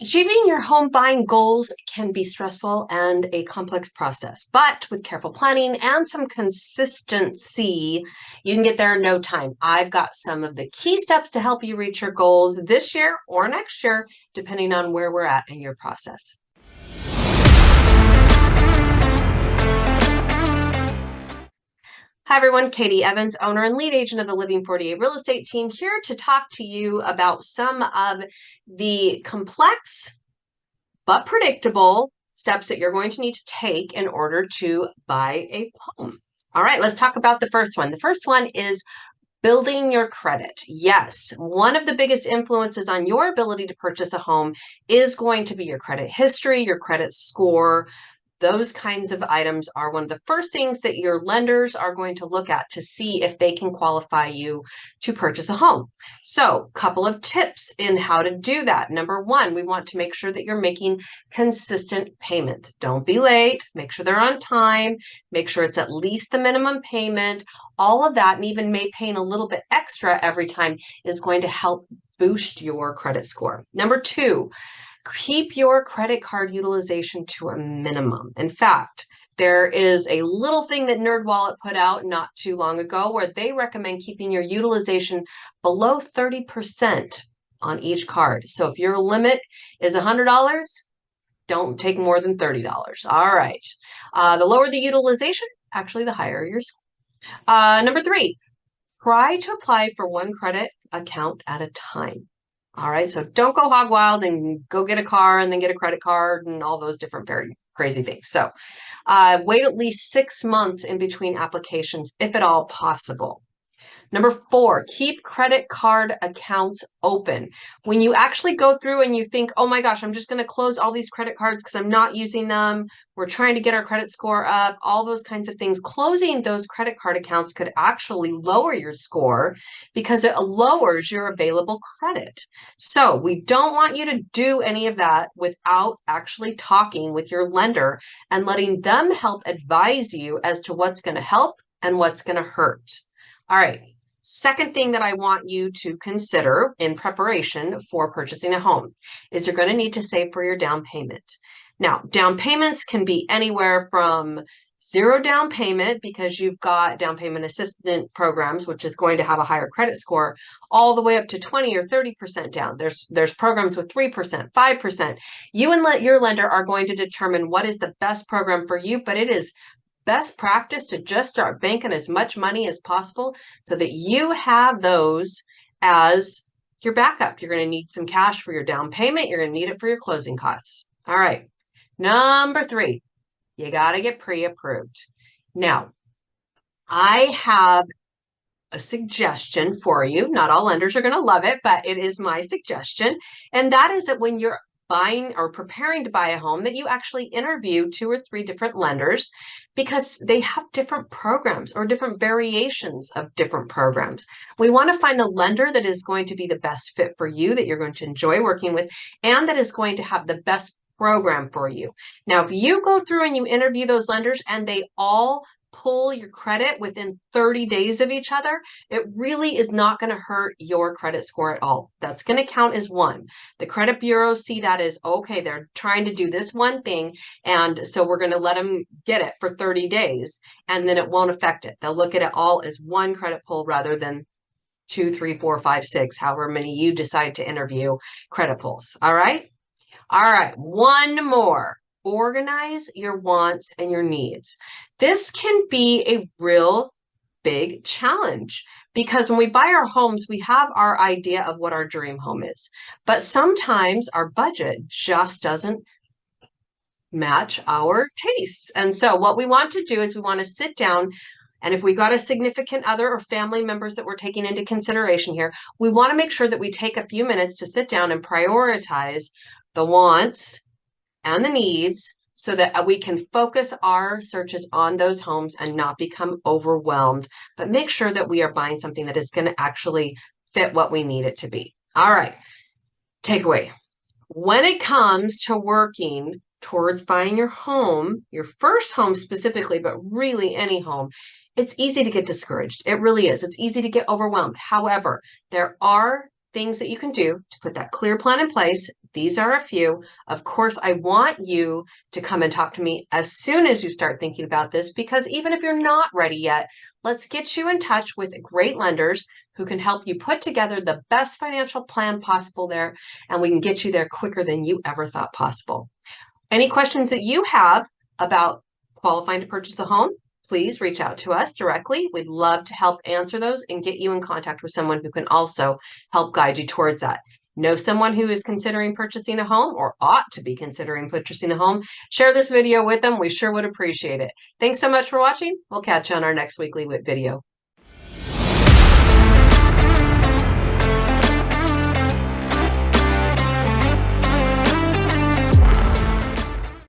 Achieving your home buying goals can be stressful and a complex process, but with careful planning and some consistency, you can get there in no time. I've got some of the key steps to help you reach your goals this year or next year, depending on where we're at in your process. Hi, everyone. Katie Evans, owner and lead agent of the Living 48 real estate team, here to talk to you about some of the complex but predictable steps that you're going to need to take in order to buy a home. All right, let's talk about the first one. The first one is building your credit. Yes, one of the biggest influences on your ability to purchase a home is going to be your credit history, your credit score. Those kinds of items are one of the first things that your lenders are going to look at to see if they can qualify you to purchase a home. So, a couple of tips in how to do that. Number one, we want to make sure that you're making consistent payment. Don't be late. Make sure they're on time. Make sure it's at least the minimum payment. All of that, and even paying a little bit extra every time, is going to help boost your credit score. Number two, keep your credit card utilization to a minimum. In fact, there is a little thing that NerdWallet put out not too long ago where they recommend keeping your utilization below 30% on each card. So if your limit is $100, don't take more than $30. All right. The lower the utilization, actually, the higher your score. Number three, try to apply for one credit account at a time. All right, so don't go hog wild and go get a car and then get a credit card and all those different very crazy things. So wait at least 6 months in between applications, if at all possible. Number four, keep credit card accounts open. When you actually go through and you think, oh my gosh, I'm just going to close all these credit cards because I'm not using them. We're trying to get our credit score up, all those kinds of things. Closing those credit card accounts could actually lower your score because it lowers your available credit. So we don't want you to do any of that without actually talking with your lender and letting them help advise you as to what's going to help and what's going to hurt. All right. Second thing that I want you to consider in preparation for purchasing a home is you're going to need to save for your down payment. Now, down payments can be anywhere from zero down payment because you've got down payment assistance programs, which is going to have a higher credit score, all the way up to 20 or 30% down. There's programs with 3%, 5%. You and your lender are going to determine what is the best program for you, but it is best practice to just start banking as much money as possible so that you have those as your backup. You're going to need some cash for your down payment. You're going to need it for your closing costs. All right. Number three, you got to get pre-approved. Now, I have a suggestion for you. Not all lenders are going to love it, but it is my suggestion. And that is that when you're buying or preparing to buy a home, that you actually interview 2 or 3 different lenders because they have different programs or different variations of different programs. We want to find the lender that is going to be the best fit for you, that you're going to enjoy working with, and that is going to have the best program for you. Now, if you go through and you interview those lenders and they all pull your credit within 30 days of each other, it really is not going to hurt your credit score at all. That's going to count as one. The credit bureaus see that as, okay, they're trying to do this one thing, and so we're going to let them get it for 30 days, and then it won't affect it. They'll look at it all as one credit pull rather than 2, 3, 4, 5, 6, however many you decide to interview credit pulls. All right? All right, one more. Organize your wants and your needs. This can be a real big challenge because when we buy our homes, we have our idea of what our dream home is. But sometimes our budget just doesn't match our tastes. And so what we want to do is we want to sit down, and if we've got a significant other or family members that we're taking into consideration here, we want to make sure that we take a few minutes to sit down and prioritize the wants and the needs so that we can focus our searches on those homes and not become overwhelmed, but make sure that we are buying something that is going to actually fit what we need it to be. All right, takeaway. When it comes to working towards buying your home, your first home specifically, but really any home, it's easy to get discouraged. It really is. It's easy to get overwhelmed. However, there are things that you can do to put that clear plan in place. These are a few. Of course, I want you to come and talk to me as soon as you start thinking about this, because even if you're not ready yet, let's get you in touch with great lenders who can help you put together the best financial plan possible there, and we can get you there quicker than you ever thought possible. Any questions that you have about qualifying to purchase a home, please reach out to us directly. We'd love to help answer those and get you in contact with someone who can also help guide you towards that. Know someone who is considering purchasing a home or ought to be considering purchasing a home? Share this video with them. We sure would appreciate it. Thanks so much for watching. We'll catch you on our next weekly video.